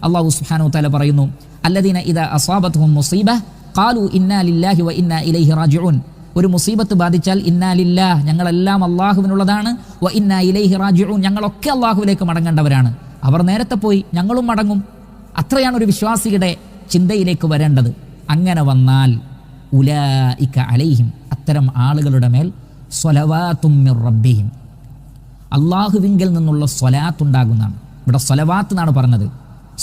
അല്ലാഹു സുബ്ഹാനഹു വ തആല പറയുന്നു, അല്ലദീന ഇദാ അസ്വാബത്തുഹും മുസീബ ഖാലു ഇന്നാ ലില്ലാഹി വ ഇന്നാ ഇലൈഹി റാജിഊൻ. ഒരു മുസീബത്ത് ബാധിച്ചാൽ ഇന്നാ ലില്ലാഹ്, ഞങ്ങളെല്ലാം അള്ളാഹുവിനുള്ളതാണ്, വ ഇന്നാ ഇലൈഹി റാജിഊൻ, ഞങ്ങളൊക്കെ അള്ളാഹുവിലേക്ക് മടങ്ങേണ്ടവരാണ്. അവർ നേരത്തെ പോയി, ഞങ്ങളും മടങ്ങും. അത്രയാണ് ഒരു വിശ്വാസിയുടെ ചിന്തയിലേക്ക് വരേണ്ടത്. അങ്ങനെ വന്നാൽ ഉലൈക അലൈഹിം, അത്തരം ആളുകളുടെ മേൽ സ്വലവാത്തും മിർ റബ്ബിഹിം, അള്ളാഹുവിങ്കിൽ നിന്നുള്ള സ്വലാത്ത് ഉണ്ടാകുന്നതാണ്. ഇവിടെ സ്വലവാത്ത് എന്നാണ് പറഞ്ഞത്,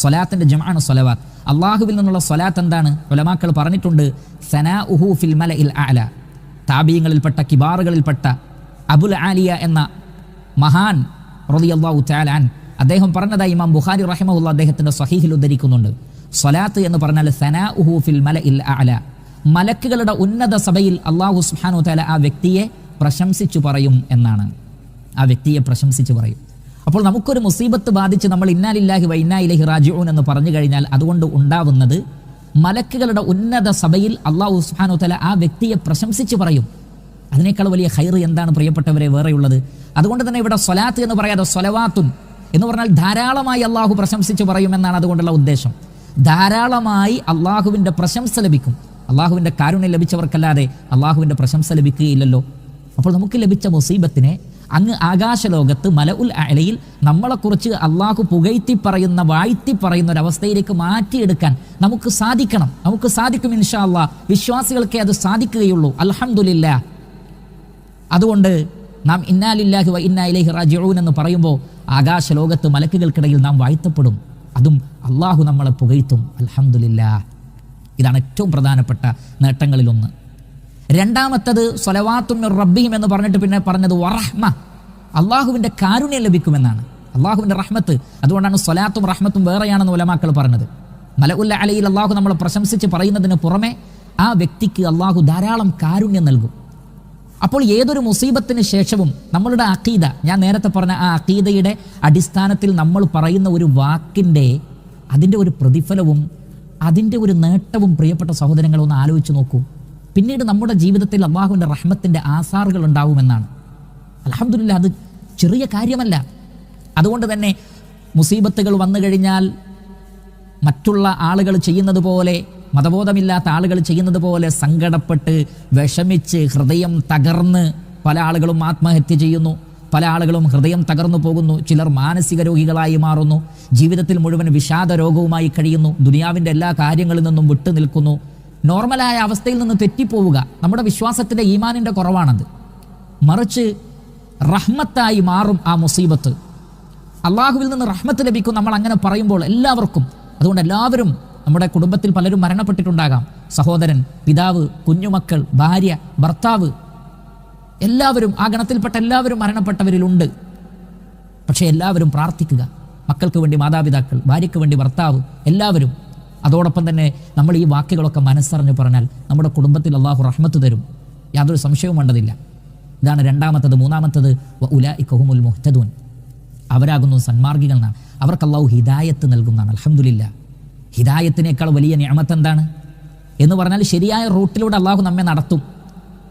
സ്വലാത്തിന്റെ ജംആണ് സ്വലവാത്ത്. അള്ളാഹുവിൽ നിന്നുള്ള സ്വലാത്ത് എന്താണ്? ഉലമാക്കൾ പറഞ്ഞിട്ടുണ്ട്, സനാഉഹു ഫിൽ മലഇൽ അഅല. താബീങ്ങളിൽപ്പെട്ട കിബാറുകളിൽപ്പെട്ട അബുൽ ആലിയ എന്ന മഹാൻ റളിയല്ലാഹു തആല അൻ, അദ്ദേഹം പറഞ്ഞതായി ഇമാം ബുഖാരി റഹിമഹുല്ലാഹ് അദ്ദേഹത്തിന്റെ സ്വഹീഹിൽ ഉദ്ധരിക്കുന്നുണ്ട്. സ്വലാത്ത് എന്ന് പറഞ്ഞാൽ സനാഉഹു ഫിൽ മലഇൽ അഅല, മലക്കുകളുടെ ഉന്നത സഭയിൽ അല്ലാഹു സുബ്ഹാനഹു വ തആല ആ വ്യക്തിയെ പ്രശംസിച്ചു പറയും എന്നാണ്. ആ വ്യക്തിയെ പ്രശംസിച്ചു പറയും. അപ്പോൾ നമുക്കൊരു മുസീബത്ത് ബാധിച്ച് നമ്മൾ ഇന്നാ ലില്ലാഹി വ ഇന്നാ ഇലൈഹി റാജിഊൻ എന്ന് പറഞ്ഞു കഴിഞ്ഞാൽ അതുകൊണ്ട് ഉണ്ടാവുന്നത് മലക്കുകളുടെ ഉന്നത സഭയിൽ അല്ലാഹു സുബ്ഹാനഹു വ തആല ആ വ്യക്തിയെ പ്രശംസിച്ചു പറയും. അതിനേക്കാൾ വലിയ ഖൈർ എന്താണ് പ്രിയപ്പെട്ടവരെ വേറെയുള്ളത്? അതുകൊണ്ട് തന്നെ ഇവിടെ സ്വലാത്ത് എന്ന് പറയാതെ സ്വലവാത്തുൻ എന്ന് പറഞ്ഞാൽ ധാരാളമായി അള്ളാഹു പ്രശംസിച്ചു പറയുമെന്നാണ് അതുകൊണ്ടുള്ള ഉദ്ദേശം. ധാരാളമായി അള്ളാഹുവിൻ്റെ പ്രശംസ ലഭിക്കും. അള്ളാഹുവിൻ്റെ കാരുണ്യം ലഭിച്ചവർക്കല്ലാതെ അള്ളാഹുവിൻ്റെ പ്രശംസ ലഭിക്കുകയില്ലല്ലോ. അപ്പോൾ നമുക്ക് ലഭിച്ച മുസീബത്തിനെ അങ്ങ് ആകാശലോകത്ത് മലഉൽ അഅലയിൽ നമ്മളെക്കുറിച്ച് അള്ളാഹു പുകഴ്ത്തി പറയുന്ന, വാഴ്ത്തി പറയുന്ന ഒരവസ്ഥയിലേക്ക് മാറ്റിയെടുക്കാൻ നമുക്ക് സാധിക്കണം. നമുക്ക് സാധിക്കും ഇൻഷാ അല്ലാഹ്. വിശ്വാസികൾക്കേ അത് സാധിക്കുകയുള്ളൂ. അൽഹംദുലില്ലാഹ്. അതുകൊണ്ട് നാം ഇന്നാ ലില്ലാഹി വ ഇന്നാ ഇലൈഹി റാജിഊൻ എന്ന് പറയുമ്പോൾ ആകാശലോകത്ത് മലക്കുകൾക്കിടയിൽ നാം വാഴ്ത്തപ്പെടും. അതും അള്ളാഹു നമ്മളെ പുകഴ്ത്തും. അൽഹംദുലില്ലാഹ്. ഇതാണ് ഏറ്റവും പ്രധാനപ്പെട്ട നേട്ടങ്ങളിലൊന്ന്. രണ്ടാമത്തത് സ്വലവാത്തും മിർ റബ്ബിഹിം എന്ന് പറഞ്ഞിട്ട് പിന്നെ പറഞ്ഞത് വറഹ്മ, അള്ളാഹുവിൻ്റെ കാരുണ്യം ലഭിക്കുമെന്നാണ്, അള്ളാഹുവിൻ്റെ റഹ്മത്ത്. അതുകൊണ്ടാണ് സ്വലാത്തും റഹ്മത്തും വേറെയാണെന്ന് ഉലമാക്കൾ പറഞ്ഞത്. മലഉൽ അലയിൽ അള്ളാഹു നമ്മളെ പ്രശംസിച്ച് പറയുന്നതിന് പുറമെ ആ വ്യക്തിക്ക് അള്ളാഹു ധാരാളം കാരുണ്യം നൽകും. അപ്പോൾ ഏതൊരു മുസീബത്തിന് ശേഷവും നമ്മളുടെ അഖീദ, ഞാൻ നേരത്തെ പറഞ്ഞ ആ അഖീദയുടെ അടിസ്ഥാനത്തിൽ നമ്മൾ പറയുന്ന ഒരു വാക്കിൻ്റെ അതിൻ്റെ ഒരു പ്രതിഫലവും അതിൻ്റെ ഒരു നേട്ടവും പ്രിയപ്പെട്ട സഹോദരങ്ങളൊന്ന് ആലോചിച്ച് നോക്കൂ. പിന്നീട് നമ്മുടെ ജീവിതത്തിൽ അള്ളാഹുവിൻ്റെ റഹ്മത്തിൻ്റെ ആസാറുകൾ ഉണ്ടാവുമെന്നാണ്. അൽഹംദുലില്ലാഹ്, അത് ചെറിയ കാര്യമല്ല. അതുകൊണ്ട് തന്നെ മുസീബത്തുകൾ വന്നു കഴിഞ്ഞാൽ മറ്റുള്ള ആളുകൾ ചെയ്യുന്നത് പോലെ, മതബോധമില്ലാത്ത ആളുകൾ ചെയ്യുന്നത് പോലെ സങ്കടപ്പെട്ട് വിഷമിച്ച് ഹൃദയം തകർന്ന് പല ആളുകളും ആത്മഹത്യ ചെയ്യുന്നു. പല ആളുകളും ഹൃദയം തകർന്നു പോകുന്നു. ചിലർ മാനസിക രോഗികളായി മാറുന്നു. ജീവിതത്തിൽ മുഴുവൻ വിഷാദ രോഗവുമായി കഴിയുന്നു. ദുനിയാവിൻ്റെ എല്ലാ കാര്യങ്ങളിൽ നിന്നും വിട്ടു നിൽക്കുന്നു. നോർമലായ അവസ്ഥയിൽ നിന്ന് തെറ്റിപ്പോവുക നമ്മുടെ വിശ്വാസത്തിൻ്റെ ഈമാനിൻ്റെ കുറവാണത്. മറിച്ച് റഹ്മത്തായി മാറും ആ മുസീബത്ത്. അള്ളാഹുവിൽ നിന്ന് റഹ്മത്ത് ലഭിക്കും നമ്മൾ അങ്ങനെ പറയുമ്പോൾ എല്ലാവർക്കും. അതുകൊണ്ട് എല്ലാവരും, നമ്മുടെ കുടുംബത്തിൽ പലരും മരണപ്പെട്ടിട്ടുണ്ടാകാം. സഹോദരൻ, പിതാവ്, കുഞ്ഞുമക്കൾ, ഭാര്യ, ഭർത്താവ്, എല്ലാവരും ആ ഗണത്തിൽപ്പെട്ട എല്ലാവരും മരണപ്പെട്ടവരിലുണ്ട്. പക്ഷേ എല്ലാവരും പ്രാർത്ഥിക്കുക. മക്കൾക്ക് വേണ്ടി മാതാപിതാക്കൾ, ഭാര്യയ്ക്ക് വേണ്ടി ഭർത്താവ്, എല്ലാവരും. അതോടൊപ്പം തന്നെ നമ്മൾ ഈ വാക്കുകളൊക്കെ മനസ്സറിഞ്ഞ് പറഞ്ഞാൽ നമ്മുടെ കുടുംബത്തിൽ അള്ളാഹു റഹ്മത്ത് തരും. യാതൊരു സംശയവും വേണ്ടതില്ല. ഇതാണ് രണ്ടാമത്തത്. മൂന്നാമത്തത് വ ഉലൈക ഹുമുൽ മുഹ്തദൂൻ, അവരാകുന്നു സന്മാർഗികൾ എന്നാണ്. അവർക്ക് അള്ളാഹു ഹിദായത്ത് നൽകുന്നതാണ്. അൽഹംദുലില്ലാഹ്. ഹിദായത്തിനേക്കാൾ വലിയ നിഅമത്ത് എന്താണ് എന്ന് പറഞ്ഞാൽ ശരിയായ റൂട്ടിലൂടെ അള്ളാഹു നമ്മെ നടത്തും.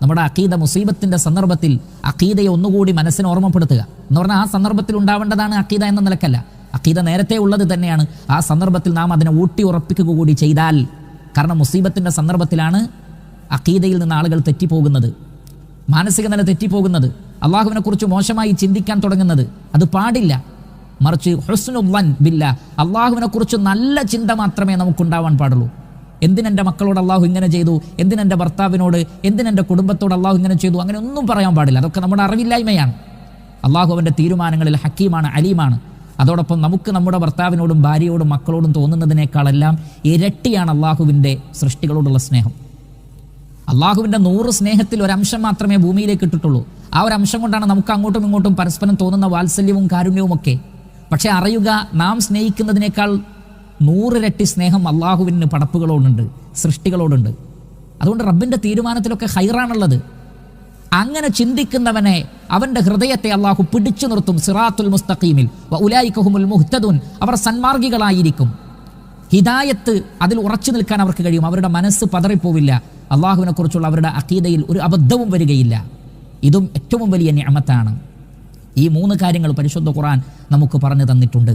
നമ്മുടെ അഖീദ മുസീബത്തിൻ്റെ സന്ദർഭത്തിൽ അഖീദയെ ഒന്നുകൂടി മനസ്സിനെ ഓർമ്മപ്പെടുത്തുക എന്ന് പറഞ്ഞാൽ ആ സന്ദർഭത്തിൽ ഉണ്ടാവേണ്ടതാണ് അഖീദ എന്ന നിലക്കല്ല. അഖീദ നേരത്തെ ഉള്ളത് തന്നെയാണ്. ആ സന്ദർഭത്തിൽ നാം അതിനെ ഊട്ടി ഉറപ്പിക്കുക കൂടി ചെയ്താൽ, കാരണം മുസീബത്തിൻ്റെ സന്ദർഭത്തിലാണ് അഖീദയിൽ നിന്ന് ആളുകൾ തെറ്റിപ്പോകുന്നത്, മാനസിക നില തെറ്റിപ്പോകുന്നത്, അള്ളാഹുവിനെ കുറിച്ച് മോശമായി ചിന്തിക്കാൻ തുടങ്ങുന്നത്. അത് പാടില്ല. മറിച്ച് ഹുസ്നുൽ ളൻ ബില്ലാഹ്, അള്ളാഹുവിനെ കുറിച്ച് നല്ല ചിന്ത മാത്രമേ നമുക്കുണ്ടാവാൻ പാടുള്ളൂ. എന്തിനെൻ്റെ മക്കളോട് അള്ളാഹു ഇങ്ങനെ ചെയ്തു, എന്തിനെൻ്റെ ഭർത്താവിനോട്, എന്തിനെൻ്റെ കുടുംബത്തോട് അള്ളാഹു ഇങ്ങനെ ചെയ്തു, അങ്ങനെ ഒന്നും പറയാൻ പാടില്ല. അതൊക്കെ നമ്മുടെ അറിവില്ലായ്മയാണ്. അള്ളാഹു അവൻ്റെ തീരുമാനങ്ങളിൽ ഹക്കീമാണ്, അലീമാണ്. അതോടൊപ്പം നമുക്ക് നമ്മുടെ ഭർത്താവിനോടും ഭാര്യയോടും മക്കളോടും തോന്നുന്നതിനേക്കാളെല്ലാം ഇരട്ടിയാണ് അള്ളാഹുവിൻ്റെ സൃഷ്ടികളോടുള്ള സ്നേഹം. അള്ളാഹുവിൻ്റെ 100 സ്നേഹത്തിൽ ഒരംശം മാത്രമേ ഭൂമിയിലേക്ക് ഇട്ടിട്ടുള്ളൂ. ആ ഒരു അംശം കൊണ്ടാണ് നമുക്ക് അങ്ങോട്ടും ഇങ്ങോട്ടും പരസ്പരം തോന്നുന്ന വാത്സല്യവും കാരുണ്യവും ഒക്കെ. പക്ഷെ അറിയുക, നാം സ്നേഹിക്കുന്നതിനേക്കാൾ 100 ഇരട്ടി സ്നേഹം അള്ളാഹുവിന് പടപ്പുകളോടുണ്ട്, സൃഷ്ടികളോടുണ്ട്. അതുകൊണ്ട് റബ്ബിൻ്റെ തീരുമാനത്തിലൊക്കെ ഹൈറാണുള്ളത്. അങ്ങനെ ചിന്തിക്കുന്നവനെ, അവൻ്റെ ഹൃദയത്തെ അള്ളാഹു പിടിച്ചു നിർത്തും. സിറാത്തുൽ മുസ്തഖീമിൽ വ ഉലൈക ഹുമുൽ മുഹ്തദൂൻ, അവർ സന്മാർഗികളായിരിക്കും. ഹിദായത്ത്, അതിൽ ഉറച്ചു നിൽക്കാൻ അവർക്ക് കഴിയും. അവരുടെ മനസ്സ് പതറിപ്പോവില്ല. അള്ളാഹുവിനെ കുറിച്ചുള്ള അവരുടെ അഖീദയിൽ ഒരു അബദ്ധവും വരികയില്ല. ഇതും ഏറ്റവും വലിയ നിഅമത്താണ്. ഈ 3 കാര്യങ്ങൾ പരിശുദ്ധ ഖുർആൻ നമുക്ക് പറഞ്ഞു തന്നിട്ടുണ്ട്.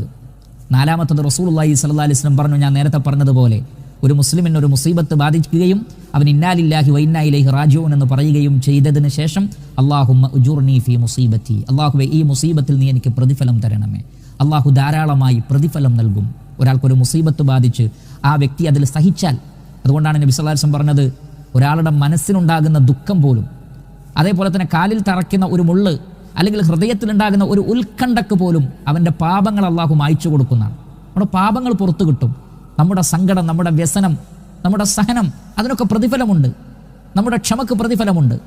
നാലാമത്തത് റസൂലുള്ളാഹി സ്വല്ലല്ലാഹി അലൈഹി വസല്ലം പറഞ്ഞു, ഞാൻ നേരത്തെ പറഞ്ഞതുപോലെ ഒരു മുസ്ലിമിന് ഒരു മുസീബത്ത് ബാധിക്കുകയും അവൻ ഇന്നാ ലില്ലാഹി വ ഇന്നാ ഇലൈഹി റാജിഊൻ എന്ന് പറയുകയും ചെയ്തതിന് ശേഷം അല്ലാഹുമ്മ ഉജുർനി ഫീ മുസീബത്തി, അല്ലാഹുവേ ഈ മുസീബത്തിൽ നീ എനിക്ക് പ്രതിഫലം തരണമേ. അല്ലാഹു ധാരാളമായി പ്രതിഫലം നൽകും. ഒരാൾക്കൊരു മുസീബത്ത് ബാധിച്ച് ആ വ്യക്തി അതിൽ സഹിച്ചാൽ, അതുകൊണ്ടാണ് നബി സല്ലല്ലാഹു അലൈഹി വസല്ലം പറഞ്ഞത്, ഒരാളുടെ മനസ്സിനുണ്ടാകുന്ന ദുഃഖം പോലും, അതേപോലെ തന്നെ കാലിൽ തറയ്ക്കുന്ന ഒരു മുള്ള് അല്ലെങ്കിൽ ഹൃദയത്തിലുണ്ടാകുന്ന ഒരു ഉത്കണ്ഠക്ക് പോലും അവൻ്റെ പാപങ്ങൾ അല്ലാഹു മായ്ച്ചു കൊടുക്കുന്നതാണ്. നമ്മുടെ പാപങ്ങൾ പുറത്തു കിട്ടും. നമ്മുടെ സങ്കടം, നമ്മുടെ വ്യസനം, നമ്മുടെ സഹനം, അതിനൊക്കെ പ്രതിഫലമുണ്ട്. നമ്മുടെ ക്ഷമക്ക് പ്രതിഫലമുണ്ട്.